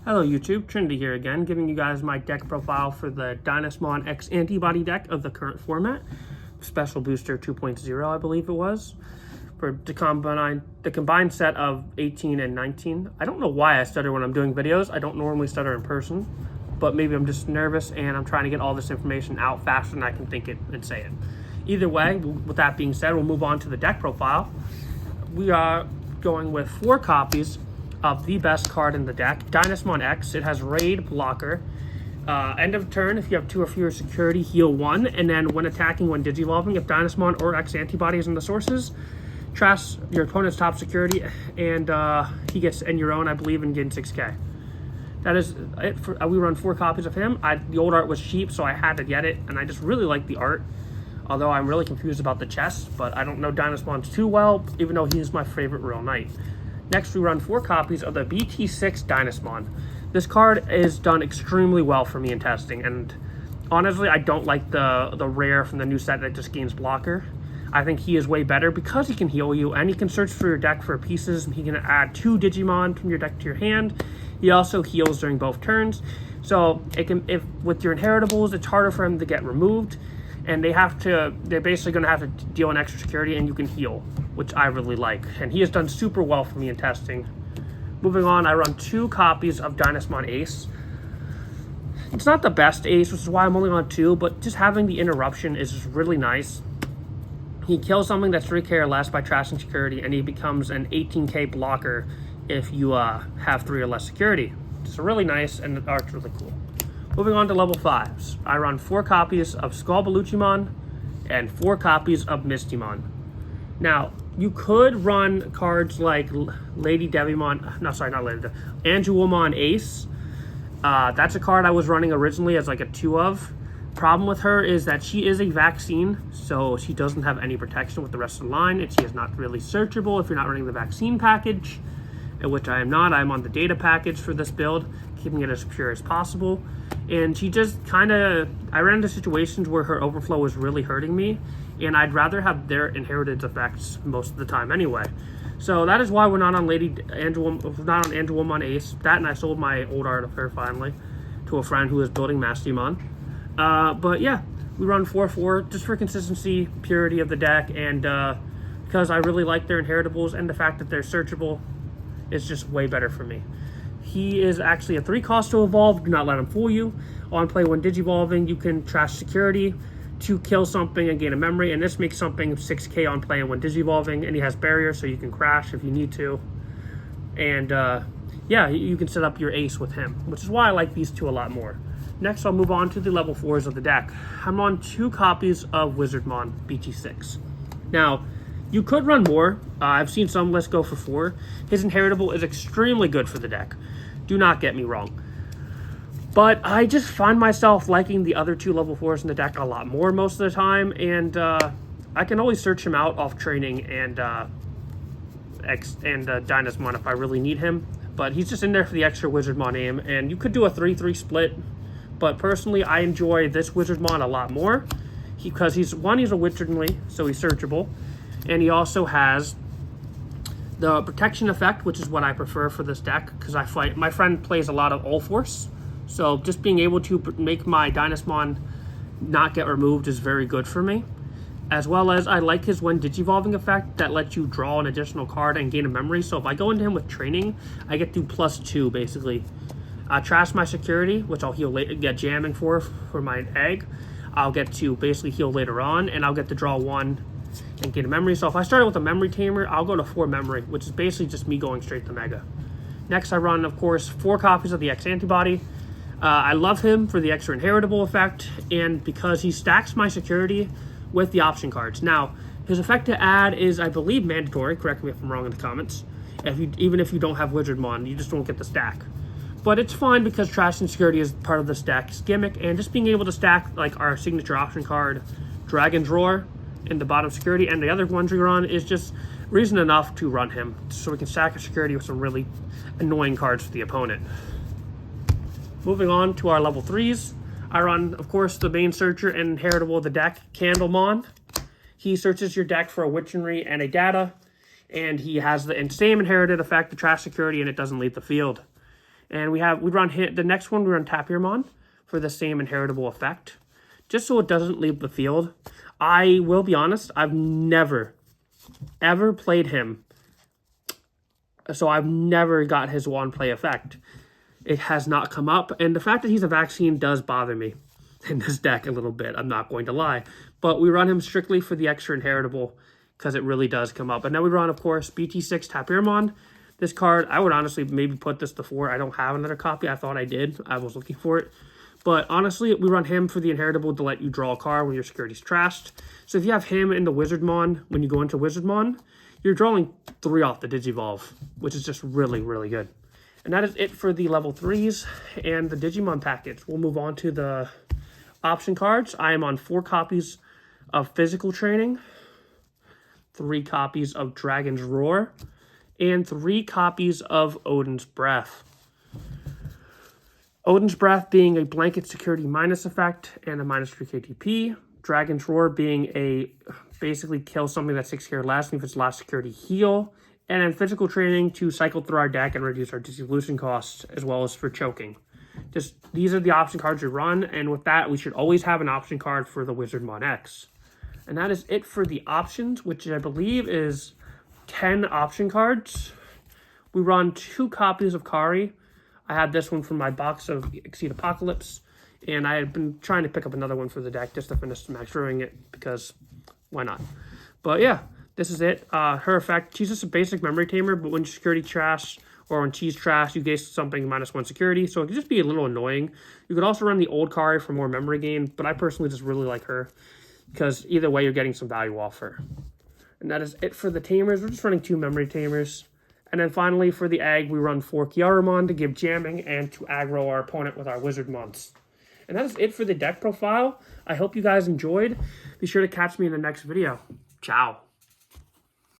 Hello YouTube, Trinity here again, giving you guys my deck profile for the Dynasmon X Antibody deck of the current format. Special Booster 2.0, I believe it was, for the combined set of 18 and 19. I don't know why I stutter when I'm doing videos. I don't normally stutter in person, but maybe I'm just nervous and I'm trying to get all this information out faster than I can think it and say it. Either way, with that being said, we'll move on to the deck profile. We are going with 4 copies of the best card in the deck, Dynasmon X. It has Raid, Blocker. End of turn, if you have 2 or fewer security, heal 1. And then when attacking, when Digivolving, if Dynasmon or X Antibody is in the sources, trash your opponent's top security, and he gets in your own, I believe, and gain 6k. That is it. We run 4 copies of him. The old art was cheap, so I had to get it, and I just really like the art. Although I'm really confused about the chest, but I don't know Dynasmon too well, even though he's my favorite real knight. Next, we run 4 copies of the BT6 Dynasmon. This card is done extremely well for me in testing, and honestly, I don't like the rare from the new set that just gains blocker. I think he is way better because he can heal you, and he can search for your deck for pieces, and he can add 2 Digimon from your deck to your hand. He also heals during both turns, so if with your inheritables, it's harder for him to get removed, and they're basically going to have to deal an extra security, and you can heal, which I really like. And he has done super well for me in testing. Moving on, I run 2 copies of Dynasmon Ace. It's not the best Ace, which is why I'm only on 2, but just having the interruption is just really nice. He kills something that's 3k or less by trashing security, and he becomes an 18k blocker if you have 3 or less security. It's really nice, and the art's really cool. Moving on to level 5s, I run 4 copies of Skullbaluchimon and 4 copies of Mistymon. Now, you could run cards like Lady Devimon, no, sorry, not Lady Dev, Angelwomon Ace. That's a card I was running originally as like a 2 of. Problem with her is that she is a vaccine, so she doesn't have any protection with the rest of the line, and she is not really searchable if you're not running the vaccine package, which I am not. I'm on the data package for this build, keeping it as pure as possible. And she just I ran into situations where her overflow was really hurting me, and I'd rather have their inherited effects most of the time anyway. So that is why we're not on Angelwomon Ace. That, and I sold my old art of her finally to a friend who is building Mastymon. But yeah, we run 4/4 just for consistency, purity of the deck, and because I really like their inheritables, and the fact that they're searchable is just way better for me. He is actually a 3 cost to evolve. Do not let him fool you. On play, when Digivolving, you can trash security to kill something and gain a memory, and this makes something 6k on play when Digivolving, and he has barrier, so you can crash if you need to. And yeah, you can set up your ace with him, which is why I like these 2 a lot more. Next, I'll move on to the level 4s of the deck. I'm on 2 copies of Wizardmon BT6. Now, you could run more. I've seen some lists go for 4. His inheritable is extremely good for the deck. Do not get me wrong. But I just find myself liking the other 2 level 4s in the deck a lot more most of the time. And I can always search him out off training and Dynasmon if I really need him. But he's just in there for the extra Wizardmon name. And you could do a 3/3 split. But personally, I enjoy this Wizardmon a lot more. Because he's a Wizardly, so he's searchable. And he also has the protection effect, which is what I prefer for this deck, because my friend plays a lot of Ulforce, so just being able to make my Dynasmon not get removed is very good for me. As well as I like his when Digivolving effect that lets you draw an additional card and gain a memory, so if I go into him with training, I get to +2 basically. Trash my security, which I'll heal later, get jamming for my egg. I'll get to basically heal later on, and I'll get to draw 1 and get a memory. So if I started with a memory tamer, I'll go to 4 memory, which is basically just me going straight to mega. Next, I run, of course, 4 copies of the X Antibody. I love him for the extra inheritable effect, and because he stacks my security with the option cards. Now, his effect to add is, I believe, mandatory. Correct me if I'm wrong in the comments. Even if you don't have Wizardmon, you just don't get the stack. But it's fine because trash and security is part of the stack's gimmick, and just being able to stack like our signature option card, Dragon's Roar, in the bottom security, and the other ones we run is just reason enough to run him, so we can stack a security with some really annoying cards for the opponent. Moving on to our level 3s, I run, of course, the main searcher and inheritable of the deck, Candlemon. He searches your deck for a Witchery and a data, and he has the same inherited effect, the trash security, and it doesn't leave the field. And we run the next one, we run Tapirmon for the same inheritable effect, just so it doesn't leave the field. I will be honest, I've never, ever played him, so I've never got his one play effect. It has not come up, and the fact that he's a vaccine does bother me in this deck a little bit, I'm not going to lie. But we run him strictly for the extra inheritable, because it really does come up. And then we run, of course, BT6 Tapirmon. This card, I would honestly maybe put this to 4. I don't have another copy. I thought I did. I was looking for it. But honestly, we run him for the inheritable to let you draw a card when your security's trashed. So if you have him in the Wizardmon, when you go into Wizardmon, you're drawing 3 off the Digivolve, which is just really, really good. And that is it for the level 3s and the Digimon package. We'll move on to the option cards. I am on 4 copies of Physical Training, 3 copies of Dragon's Roar, and 3 copies of Odin's Breath. Odin's Breath being a blanket security minus effect and a -3 KTP. Dragon's Roar being a basically kill something that's 6 care less, and if it's last security heal. And then Physical Training to cycle through our deck and reduce our dissolution costs, as well as for choking. Just these are the option cards we run, and with that, we should always have an option card for the Wizardmon X. And that is it for the options, which I believe is 10 option cards. We run 2 copies of Kari. I had this one from my box of Exceed Apocalypse, and I had been trying to pick up another one for the deck just to finish max throwing it, because why not? But yeah, this is it. Her effect, she's just a basic memory tamer, but when security trash or when she's trash, you gain something -1 security, so it could just be a little annoying. You could also run the old Kari for more memory gain, but I personally just really like her, because either way, you're getting some value off her. And that is it for the tamers. We're just running 2 memory tamers. And then finally, for the egg, we run 4 Kiaramon to give jamming and to aggro our opponent with our Wizardmons. And that is it for the deck profile. I hope you guys enjoyed. Be sure to catch me in the next video. Ciao.